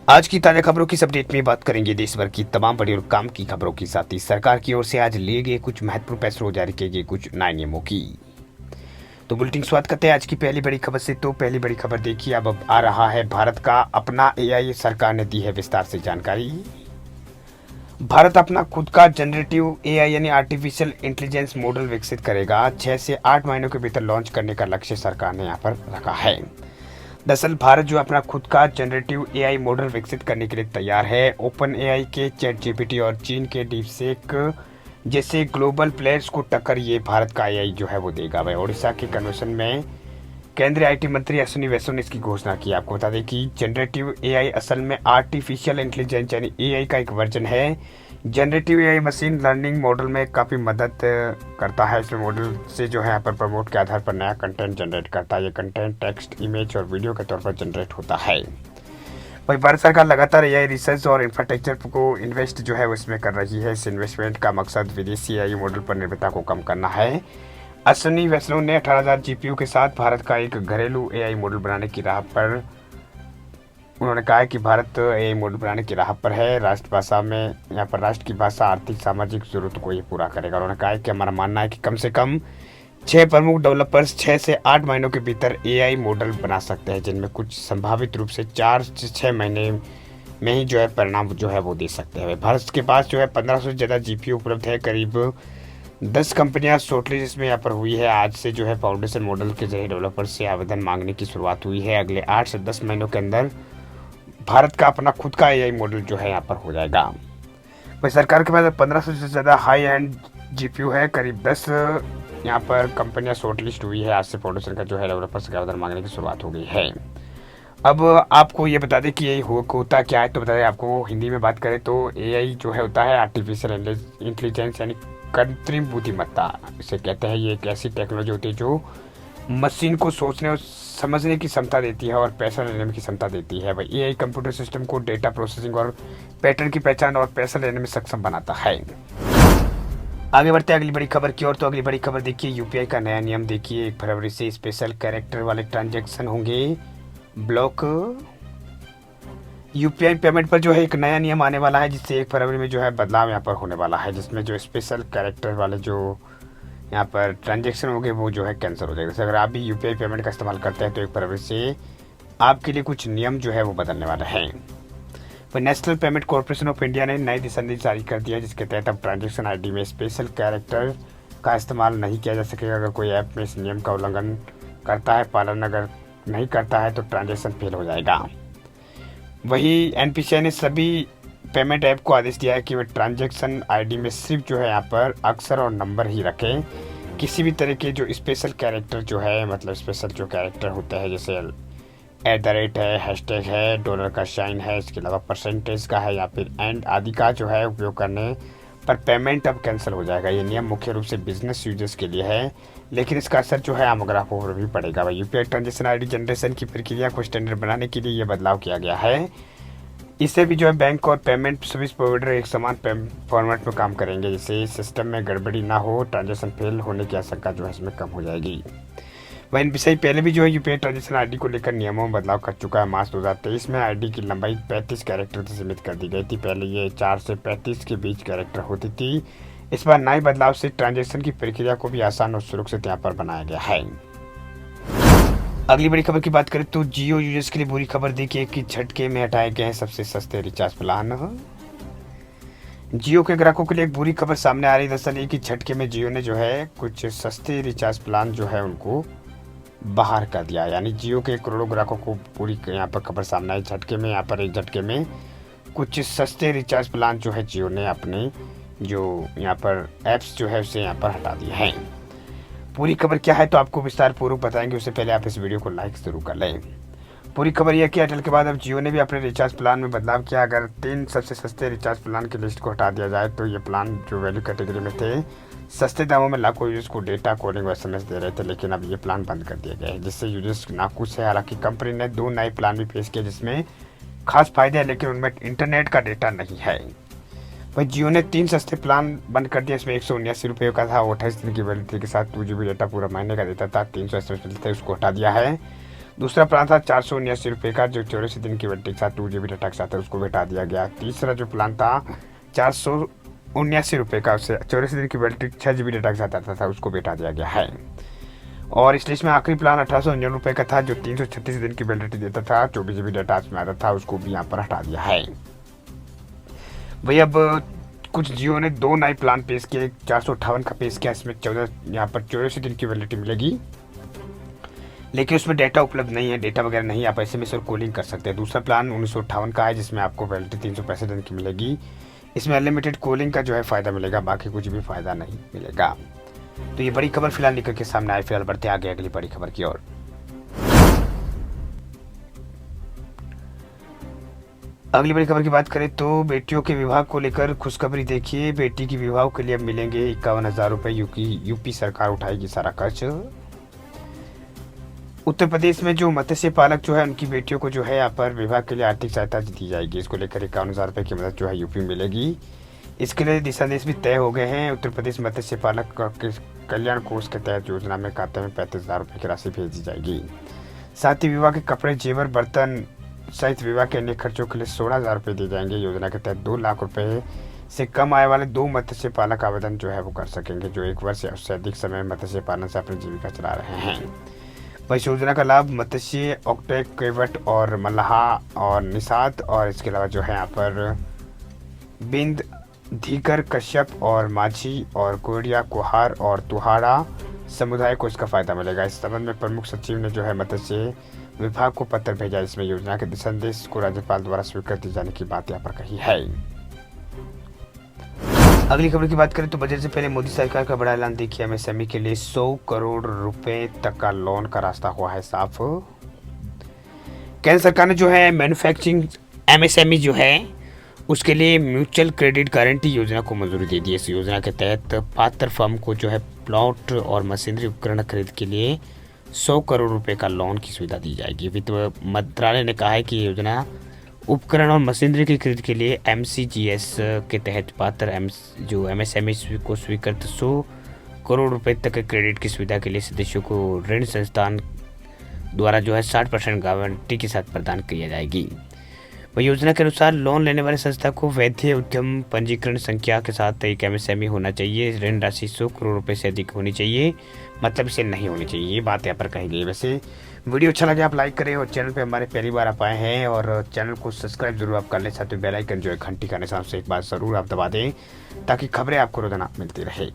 आज की ताजा खबरों की इस अपडेट में बात करेंगे देश भर की तमाम बड़ी और काम की खबरों के साथ ही सरकार की ओर से आज लिए गए कुछ महत्वपूर्ण फैसलों जारी किए गए कुछ नए नियमों की। तो बुलेटिन शुरुआत करते हैं आज की पहली बड़ी खबर से। तो पहली बड़ी खबर देखिए, अब आ रहा है भारत का अपना एआई। सरकार ने दी है विस्तार से जानकारी। भारत अपना खुद का जनरेटिव एआई यानी आर्टिफिशियल इंटेलिजेंस मॉडल विकसित करेगा। 6 से 8 महीनों के भीतर लॉन्च करने का लक्ष्य सरकार ने यहाँ पर रखा है। दरअसल भारत जो अपना खुद का जनरेटिव एआई मॉडल विकसित करने के लिए तैयार है। ओपन एआई के चैट जीपीटी और चीन के डीपसेक जैसे ग्लोबल प्लेयर्स को टक्कर ये भारत का एआई जो है वो देगा। वह ओडिशा के कन्वेंशन में केंद्रीय आईटी मंत्री अश्विनी वैष्णव ने इसकी घोषणा की। आपको बता दें कि जनरेटिव एआई असल में आर्टिफिशियल इंटेलिजेंस यानी एआई का एक वर्जन है। Generative AI machine learning model में काफ़ी मदद करता है। इसमें मॉडल से जो है यहाँ पर प्रमोट के आधार पर नया कंटेंट जनरेट करता है। ये कंटेंट टेक्स्ट, इमेज और वीडियो के तौर पर जनरेट होता है। वही भारत सरकार लगातार एआई रिसर्च और इंफ्रास्ट्रक्चर को इन्वेस्ट जो है उसमें कर रही है। इस इन्वेस्टमेंट का मकसद विदेशी एआई मॉडल पर निर्भरता को कम करना है। अश्विनी वैष्णव ने 18,000 जीपीयू के साथ भारत का एक घरेलू एआई मॉडल बनाने की राह पर उन्होंने कहा है कि भारत एआई मॉडल बनाने की राह पर है। राष्ट्रभाषा में यहाँ पर राष्ट्र की भाषा, आर्थिक, सामाजिक जरूरत को ये पूरा करेगा। उन्होंने कहा है कि हमारा मानना है कि कम से कम 6 प्रमुख डेवलपर्स 6 से 8 महीनों के भीतर एआई मॉडल बना सकते हैं, जिनमें कुछ संभावित रूप से 4 से 6 महीने में ही जो है परिणाम जो है वो दे सकते हैं। भारत के पास जो है 1500 से ज़्यादा जीपीयू उपलब्ध है। करीब 10 कंपनियां शॉर्टलिस्ट इसमें यहाँ पर हुई है। आज से जो है फाउंडेशन मॉडल के जरिए डेवलपर से आवेदन मांगने की शुरुआत हुई है। अगले 8 से 10 महीनों के अंदर भारत का अपना खुद का एआई मॉडल जो है यहाँ पर हो जाएगा। वही सरकार के पास 1500 से ज़्यादा हाई एंड जीपीयू है। करीब 10 यहाँ पर कंपनियां शॉर्टलिस्ट हुई है। आज से फाउंडेशन का जो है डेवलपर से आवेदन मांगने की शुरुआत हो गई है। अब आपको ये बता दें कि ये होता क्या है। तो बता दें आपको, हिंदी में बात करें तो एआई जो है होता है आर्टिफिशियल इंटेलिजेंस यानी कृत्रिम बुद्धिमत्ता इसे कहते हैं। ये एक ऐसी टेक्नोलॉजी होती है जो मशीन को सोचने और समझने की क्षमता देती है और पैसा लेने की क्षमता देती है। वही एआई कंप्यूटर सिस्टम को डेटा प्रोसेसिंग और पैटर्न की पहचान और पैसा लेने में सक्षम बनाता है। आगे बढ़ते हैं अगली बड़ी खबर की ओर। तो अगली बड़ी खबर देखिए, यूपीआई का नया नियम देखिए। 1 फरवरी से स्पेशल कैरेक्टर वाले ट्रांजैक्शन होंगे ब्लॉक। यूपीआई पेमेंट पर जो है एक नया नियम आने वाला है, जिससे 1 फरवरी में जो है बदलाव यहाँ पर होने वाला है, जिसमें जो स्पेशल कैरेक्टर वाले जो यहाँ पर ट्रांजैक्शन होंगे वो जो है कैंसिल हो जाएगा। जैसे अगर आप भी यूपीआई पेमेंट का इस्तेमाल करते हैं तो 1 फरवरी से आपके लिए कुछ नियम जो है वो बदलने वाले हैं। तो national payment corporation of India ने नई दिशा निर्देश जारी कर दिया है, जिसके तहत अब ट्रांजैक्शन आईडी में स्पेशल कैरेक्टर का इस्तेमाल नहीं किया जा सकेगा। अगर कोई ऐप में इस नियम का उल्लंघन करता है, पालन अगर नहीं करता है तो ट्रांजैक्शन फेल हो जाएगा। वही एनपीसीआई ने सभी पेमेंट ऐप को आदेश दिया है कि वे ट्रांजैक्शन आईडी में सिर्फ जो है यहाँ पर अक्षर और नंबर ही रखें। किसी भी तरह के जो स्पेशल कैरेक्टर जो है, मतलब स्पेशल जो कैरेक्टर होते हैं जैसे @ है, हैशटैग है, डॉलर का साइन है, इसके अलावा परसेंटेज का है या फिर एंड आदि का जो है उपयोग करने पर पेमेंट अब कैंसिल हो जाएगा। ये नियम मुख्य रूप से बिजनेस यूजर्स के लिए है, लेकिन इसका असर जो है आम ग्राहकों पर भी पड़ेगा। यूपीआई ट्रांजैक्शन आईडी जनरेशन की प्रक्रिया को स्टैंडर्ड बनाने के लिए ये बदलाव किया गया है। इससे भी जो है बैंक और पेमेंट सर्विस प्रोवाइडर एक समान फॉर्मेट में काम करेंगे, जिससे सिस्टम में गड़बड़ी ना हो। ट्रांजैक्शन फेल होने की आशंका जो है इसमें कम हो जाएगी। वह एनपीसीआई पहले भी जो है यूपीआई ट्रांजैक्शन आईडी को लेकर नियमों में बदलाव कर चुका है। मार्च 2023 में आईडी की लंबाई 35 कैरेक्टर से सीमित कर दी गई थी। पहले ये 4 से 35 के बीच कैरेक्टर होती थी। इस बार नए बदलाव से ट्रांजैक्शन की प्रक्रिया को भी आसान और सुरक्षित यहाँ पर बनाया गया है। अगली बड़ी खबर की बात करें तो जियो यूजर्स के लिए बुरी खबर देखिए कि झटके में हटाए गए हैं सबसे सस्ते रिचार्ज प्लान। जियो के ग्राहकों के लिए एक बुरी खबर सामने आ रही है। दरअसल ये कि झटके में जियो ने जो है कुछ सस्ते रिचार्ज प्लान जो है उनको बाहर कर दिया। यानी जियो के करोड़ों ग्राहकों को पूरी यहाँ पर खबर सामने आई। झटके में यहाँ पर एक झटके में कुछ सस्ते रिचार्ज प्लान जो है जियो ने अपने जो यहाँ पर ऐप्स जो है उसे यहाँ पर हटा दिए हैं। पूरी खबर क्या है तो आपको विस्तार पूर्वक बताएंगे, उससे पहले आप इस वीडियो को लाइक जरूर कर लें। पूरी खबर यह कि एयरटेल के बाद अब जियो ने भी अपने रिचार्ज प्लान में बदलाव किया। अगर 3 सबसे सस्ते रिचार्ज प्लान की लिस्ट को हटा दिया जाए तो ये प्लान जो वैल्यू कैटेगरी में थे, सस्ते दामों में लाखों यूजर्स को डेटा, कॉलिंग और एसएमएस दे रहे थे, लेकिन अब ये प्लान बंद कर दिए गए हैं, जिससे यूजर्स नाखुश है। हालांकि कंपनी ने 2 नए प्लान भी पेश किए जिसमें खास फायदे हैं, लेकिन उनमें इंटरनेट का डेटा नहीं है। वही जियो ने 3 सस्ते प्लान बंद कर दिया। इसमें 179 रुपये का था, 28 दिन की वैलिडिटी के साथ 2 GB डेटा पूरा महीने का देता था, 300 एसएमएस मिलते थे, उसको हटा दिया है। दूसरा प्लान था 479 का, जो 84 दिन की वैलिडिटी के साथ 2 GB डाटा के साथ है, उसको घटा दिया गया। तीसरा जो प्लान था 479 का, उससे 84 दिन की वैलिडिटी 6 GB डाटा के साथ आता था, उसको घटा दिया गया है। और इस लिस्ट में आखिरी प्लान 1899 का था, जो 336 दिन की वैलिडिटी देता था, 24 GB डाटा में आता था, उसको भी यहाँ पर हटा दिया है। वही अब कुछ जियो ने 2 नए प्लान पेश किए, 458 का पेश किया, इसमें 14 यहाँ पर 84 दिन की वैलिडिटी मिलेगी, लेकिन उसमें डेटा उपलब्ध नहीं है, डेटा वगैरह नहीं, आप SMS और कॉलिंग कर सकते हैं। दूसरा प्लान 1958 का है, जिसमें आपको वैलिडिटी 365 दिन की मिलेगी, इसमें अनलिमिटेड कॉलिंग का जो है फ़ायदा मिलेगा, बाकी कुछ भी फ़ायदा नहीं मिलेगा। तो ये बड़ी खबर फिलहाल निकल के सामने आई। फिलहाल बढ़ते आगे अगली बड़ी खबर की ओर। अगली बड़ी खबर की बात करें तो बेटियों के विवाह को लेकर खुशखबरी देखिए। बेटी की विवाह के लिए अब मिलेंगे 51,000 रुपये, यूपी सरकार उठाएगी सारा खर्च। उत्तर प्रदेश में जो मत्स्य पालक जो है उनकी बेटियों को जो है यहाँ पर विवाह के लिए आर्थिक सहायता दी जाएगी। इसको लेकर 51,000 रुपये की मदद जो है यूपी मिलेगी। इसके लिए दिशा निर्देश भी तय हो गए हैं। उत्तर प्रदेश मत्स्य पालक कल्याण कोष के तहत योजना में खाते में 35,000 रुपये की राशि भेजी जाएगी। साथ ही विवाह के कपड़े, जेवर, बर्तन सहित विवाह के अन्य खर्चों के लिए 16,000 रुपये दिए जाएंगे। योजना के तहत 2 लाख रुपये से कम आय वाले 2 मत्स्य पालक आवेदन जो है वो कर सकेंगे, जो 1 वर्ष या उससे अधिक समय मत्स्य पालन से अपनी जीविका चला रहे हैं। इस योजना का लाभ मत्स्य, ऑक्टेक, केवट और मल्लाहा और निषाद, और इसके अलावा जो है यहाँ पर बिंद, धीकर, कश्यप और माझी और कोडिया, कुहार और तुहाड़ा समुदाय को इसका फायदा मिलेगा। इस संबंध में प्रमुख सचिव ने जो है मत्स्य विभाग को पत्र भेजा। इसमें योजना के दिशा निर्देश को राज्यपाल द्वारा स्वीकृति जाने की बात यहाँ पर कही है। अगली खबर की बात करें तो बजट से पहले मोदी सरकार का बड़ा ऐलान देखिए। MSME के लिए 100 करोड़ रुपए तक का लोन का रास्ता हुआ है साफ। केंद्र सरकार ने जो है मैन्युफैक्चरिंग MSME जो है उसके लिए म्यूचुअल क्रेडिट गारंटी योजना को मंजूरी दे दी। इस योजना के तहत पात्र फर्म को जो है प्लॉट और मशीनरी उपकरण खरीद के लिए 100 करोड़ रुपए का लोन की सुविधा दी जाएगी। वित्त मंत्रालय ने कहा है कि योजना उपकरण और मशीनरी की खरीद के लिए MCGS के तहत पात्र जो MSME को स्वीकृत 100 करोड़ रुपए तक के क्रेडिट की सुविधा के लिए सदस्यों को ऋण संस्थान द्वारा जो है 60% गारंटी के साथ प्रदान की जाएगी। वह योजना के अनुसार लोन लेने वाले संस्था को वैध उद्यम पंजीकरण संख्या के साथ एक MSME होना चाहिए। ऋण राशि 100 करोड़ रुपए से अधिक होनी चाहिए, मतलब इसे नहीं होनी चाहिए, ये बात यहाँ पर कही गई। वैसे वीडियो अच्छा लगे आप लाइक करें, और चैनल पे हमारे पहली बार आप आए हैं और चैनल को सब्सक्राइब जरूर आप कर लें। साथ ही बेल आइकन जो है घंटी का निशान से एक बार ज़रूर आप दबा दें, ताकि खबरें आपको रोजाना मिलती रहे।